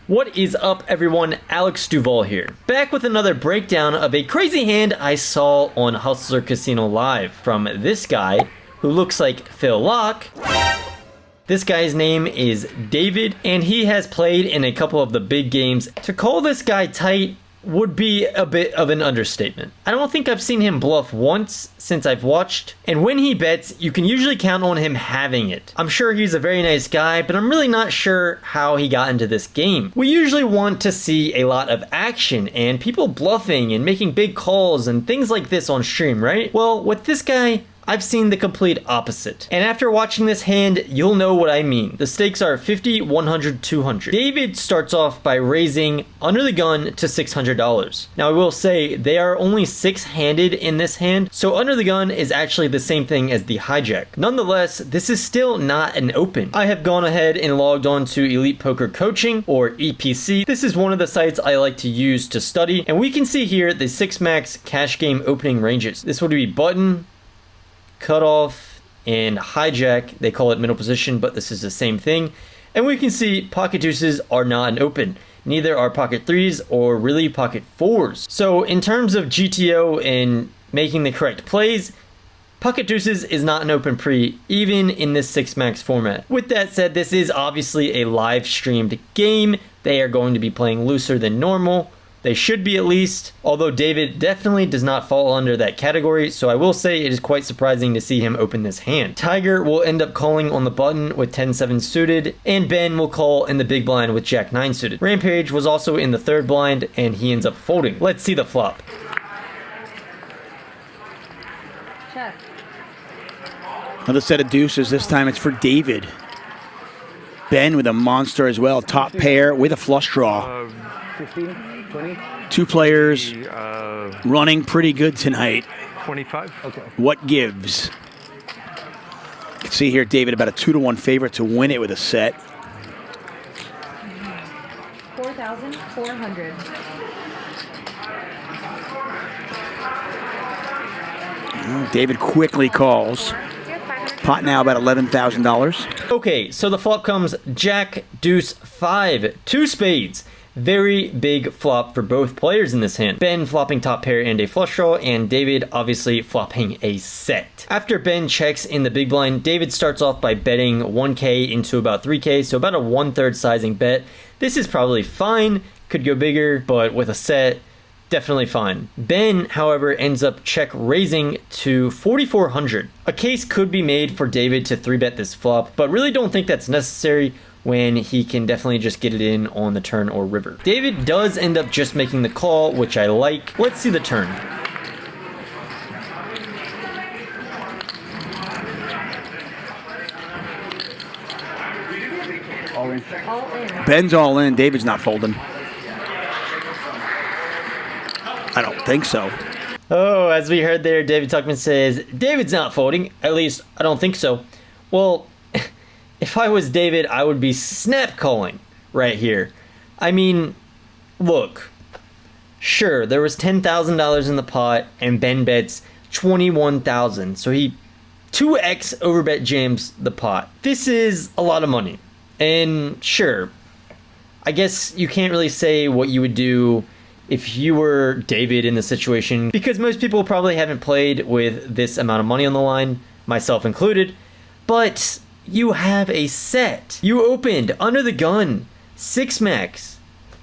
What is up, everyone? Alex Duvall here, back with another breakdown of a crazy hand I saw on Hustler Casino Live from this guy who looks like Phil Locke. This guy's name is David, and he has played in a couple of the big games. To call this guy tight would be a bit of an understatement. I don't think I've seen him bluff once since I've watched, and when he bets, you can usually count on him having it. I'm sure he's a very nice guy, but I'm really not sure how he got into this game. We usually want to see a lot of action and people bluffing and making big calls and things like this on stream, right? Well, with this guy, I've seen the complete opposite. And after watching this hand, you'll know what I mean. The stakes are 50, 100, 200. David starts off by raising under the gun to $600. Now I will say they are only 6-handed in this hand, so under the gun is actually the same thing as the hijack. Nonetheless, this is still not an open. I have gone ahead and logged on to Elite Poker Coaching, or EPC. This is one of the sites I like to use to study, and we can see here the 6 max cash game opening ranges. This would be button, cutoff, and hijack. They call it middle position, but this is the same thing. And we can see pocket deuces are not an open. Neither are pocket threes or really pocket fours. So in terms of GTO and making the correct plays, pocket deuces is not an open pre, even in this 6 max format. With that said, this is obviously a live streamed game. They are going to be playing looser than normal. They should be, at least, although David definitely does not fall under that category, so I will say it is quite surprising to see him open this hand. Tiger will end up calling on the button with 10-7 suited, and Ben will call in the big blind with Jack-9 suited. Rampage was also in the third blind, and he ends up folding. Let's see the flop. Check. Another set of deuces. This time it's for David. Ben with a monster as well. Top pair with a flush draw. 15, 20? Two players running pretty good tonight. 25? Okay. What gives? You can see here David about a 2-1 favorite to win it with a set. 4,400. David quickly calls. Pot now about $11,000. Okay, so the flop comes Jack, Deuce, 5, 2 spades. Very big flop for both players in this hand. Ben flopping top pair and a flush draw, and David obviously flopping a set. After Ben checks in the big blind, David starts off by betting 1K into about 3K, so about a 1/3 sizing bet. This is probably fine, could go bigger, but with a set, definitely fine. Ben, however, ends up check raising to 4,400. A case could be made for David to 3-bet this flop, but really don't think that's necessary when he can definitely just get it in on the turn or river. David does end up just making the call, which I like. Let's see the turn. All in. All in. Ben's all in. David's not folding. I don't think so. Oh, as we heard there, David Tuckman says, David's not folding. At least, I don't think so. Well, if I was David, I would be snap calling right here. I mean, look, sure, there was $10,000 in the pot, and Ben bets $21,000, so he 2x overbet jams the pot. This is a lot of money, and sure, I guess you can't really say what you would do if you were David in the situation, because most people probably haven't played with this amount of money on the line, myself included, but you have a set. You opened under the gun 6 max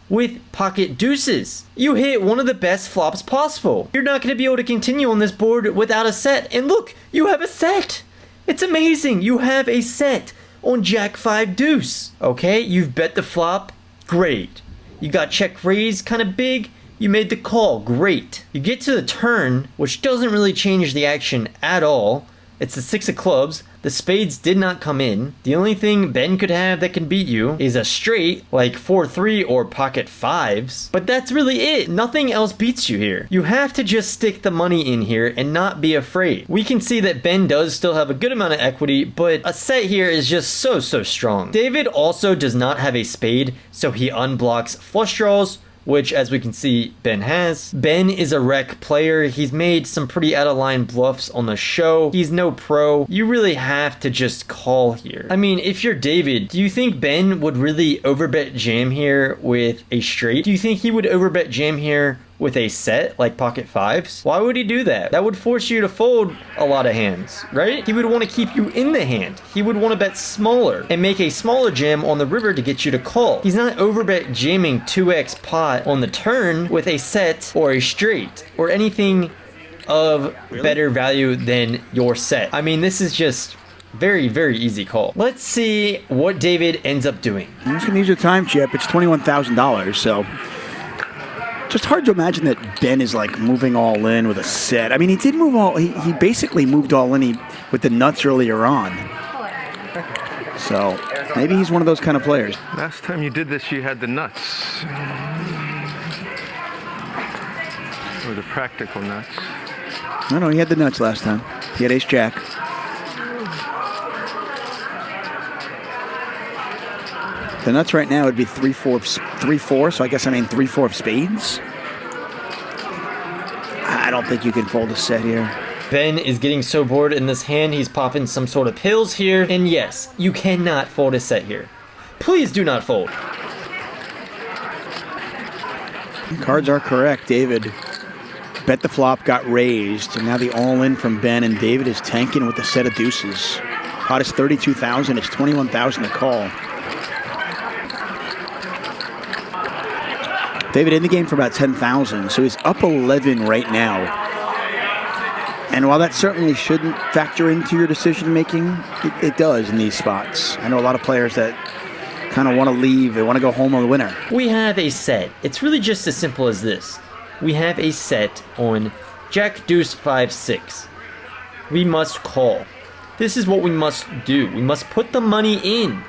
with pocket deuces. You hit one of the best flops possible. You're not going to be able to continue on this board without a set. And look, you have a set. It's amazing. You have a set on Jack 5 deuce. Okay, you've bet the flop. Great. You got check raise kind of big. You made the call. Great. You get to the turn, which doesn't really change the action at all. It's the 6 of clubs. The spades did not come in. The only thing Ben could have that can beat you is a straight, like 4-3 or pocket 5s. But that's really it. Nothing else beats you here. You have to just stick the money in here and not be afraid. We can see that Ben does still have a good amount of equity, but a set here is just so strong. David also does not have a spade, so he unblocks flush draws, which as we can see, Ben has. Ben is a rec player. He's made some pretty out of line bluffs on the show. He's no pro. You really have to just call here. I mean, if you're David, do you think Ben would really overbet jam here with a straight? Do you think he would overbet jam here with a set like pocket fives? Why would he do that? That would force you to fold a lot of hands, right? He would want to keep you in the hand. He would want to bet smaller and make a smaller jam on the river to get you to call. He's not overbet jamming 2x pot on the turn with a set or a straight or anything of better value than your set. I mean, this is just very, very easy call. Let's see what David ends up doing. I'm just going to use a time chip. It's $21,000, so just hard to imagine that Ben is like moving all in with a set. I mean, he did move all, he basically moved all in with the nuts earlier on. So maybe he's one of those kind of players. Last time you did this, you had the nuts. Or the practical nuts. No, he had the nuts last time. He had ace jack. The nuts right now would be 3-4, so I guess I mean 3-4 of spades. I don't think you can fold a set here. Ben is getting so bored in this hand, he's popping some sort of pills here. And yes, you cannot fold a set here. Please do not fold. Cards are correct, David. Bet the flop got raised, and now the all-in from Ben, and David is tanking with a set of deuces. Pot is 32,000, it's 21,000 to call. David in the game for about 10,000, so he's up 11 right now. And while that certainly shouldn't factor into your decision making, it does in these spots. I know a lot of players that kind of want to leave, they want to go home on the winner. We have a set. It's really just as simple as this. We have a set on Jack, Deuce, 5, 6. We must call. This is what we must do. We must put the money in.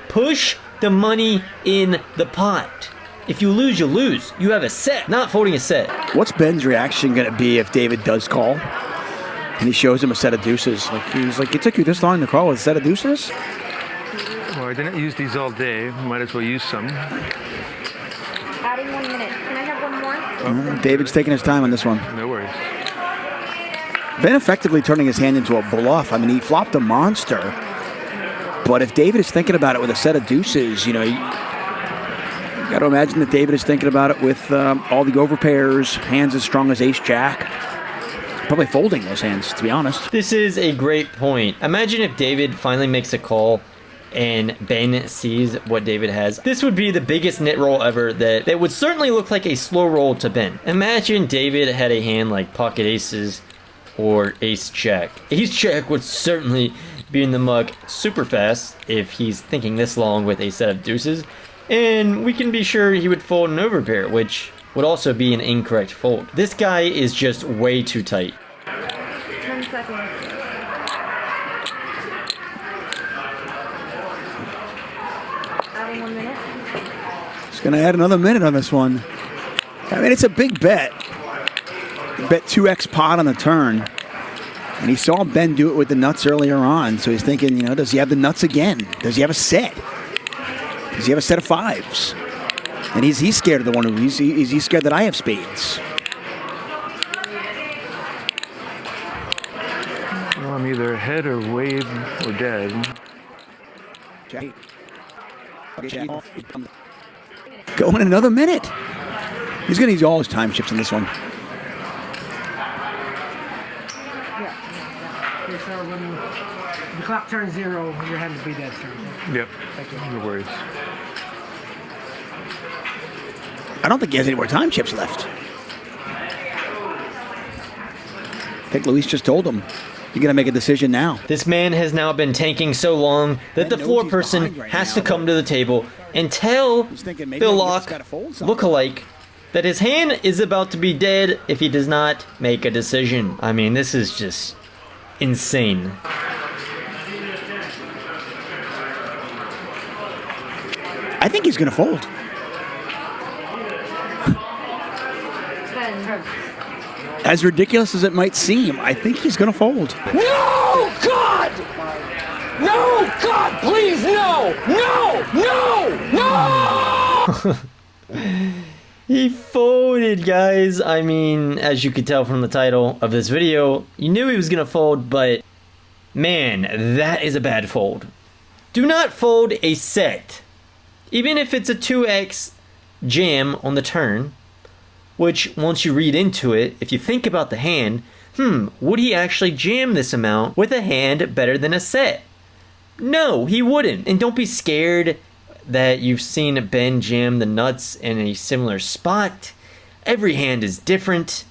Push the money in the pot. If you lose, you lose. You have a set, not folding a set. What's Ben's reaction going to be if David does call? And he shows him a set of deuces. He's like, it took you this long to call with a set of deuces? Well, I didn't use these all day. Might as well use some. Adding 1 minute. Can I have one more? David's taking his time on this one. No worries. Ben effectively turning his hand into a bluff. I mean, he flopped a monster. But if David is thinking about it with a set of deuces, you know, you got to imagine that David is thinking about it with all the overpairs, hands as strong as ace-jack. Probably folding those hands, to be honest. This is a great point. Imagine if David finally makes a call and Ben sees what David has. This would be the biggest net roll ever that would certainly look like a slow roll to Ben. Imagine David had a hand like pocket aces or ace-jack. Ace-jack would certainly be in the mug super fast if he's thinking this long with a set of deuces. And we can be sure he would fold an overpair, which would also be an incorrect fold. This guy is just way too tight. 10 seconds. Adding 1 minute. He's going to add another minute on this one. I mean, it's a big bet. Bet 2x pot on the turn. And he saw Ben do it with the nuts earlier on, so he's thinking, you know, does he have the nuts again? Does he have a set? Does he have a set of fives? And he's scared of the one who he's scared that I have spades. Well, I'm either ahead or way or dead. Going another minute. He's going to use all his time chips in this one. Okay, so when the clock turns 0, your hand will be dead, sir. Yep. No worries. I don't think he has any more time chips left. I think Luis just told him, you got to make a decision now. This man has now been tanking so long that the floor person right has now, to come to the table and tell Phil Locke, look-alike, that his hand is about to be dead if he does not make a decision. I mean, this is just insane. I think he's going to fold. As ridiculous as it might seem, I think he's going to fold. No, God! No, God, please, no! No! No! No! He folded, guys. I mean, as you could tell from the title of this video, you knew he was gonna fold, but man, that is a bad fold. Do not fold a set. Even if it's a 2x jam on the turn, which once you read into it, if you think about the hand, would he actually jam this amount with a hand better than a set? No, he wouldn't. And don't be scared that you've seen Ben jam the nuts in a similar spot. Every hand is different.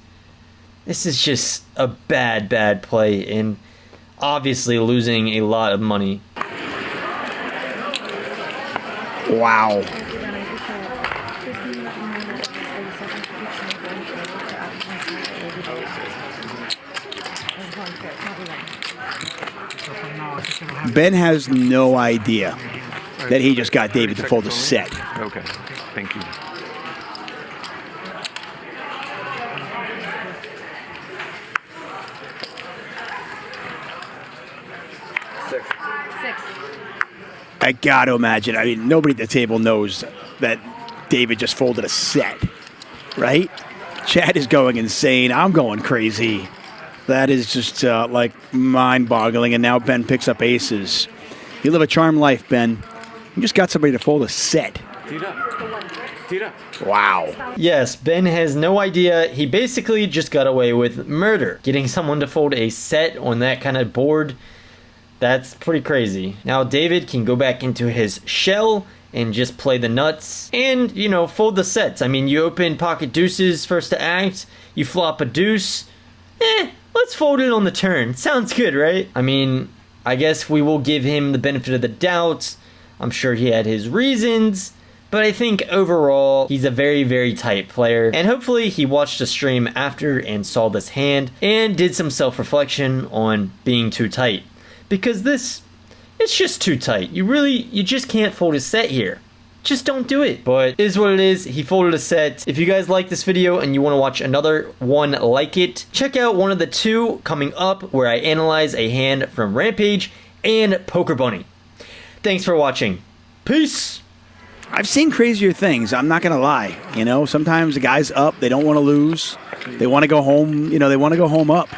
This is just a bad play and obviously losing a lot of money. Wow. Ben has no idea that he just got David to fold a set. Okay, thank you. Six. I got to imagine. I mean, nobody at the table knows that David just folded a set, right? Chad is going insane. I'm going crazy. That is just like mind-boggling. And now Ben picks up aces. You live a charmed life, Ben. You just got somebody to fold a set. Wow. Yes, Ben has no idea. He basically just got away with murder. Getting someone to fold a set on that kind of board, that's pretty crazy. Now David can go back into his shell and just play the nuts and, you know, fold the sets. I mean, you open pocket deuces first to act, you flop a deuce. Let's fold it on the turn. Sounds good, right? I mean, I guess we will give him the benefit of the doubt. I'm sure he had his reasons, but I think overall he's a very tight player, and hopefully he watched the stream after and saw this hand and did some self-reflection on being too tight, because it's just too tight. You just can't fold a set here. Just don't do it. But it is what it is. He folded a set. If you guys like this video and you want to watch another one like it, check out one of the two coming up where I analyze a hand from Rampage and Poker Bunny. Thanks for watching. Peace. I've seen crazier things. I'm not going to lie. You know, sometimes the guy's up. They don't want to lose. They want to go home. You know, they want to go home up.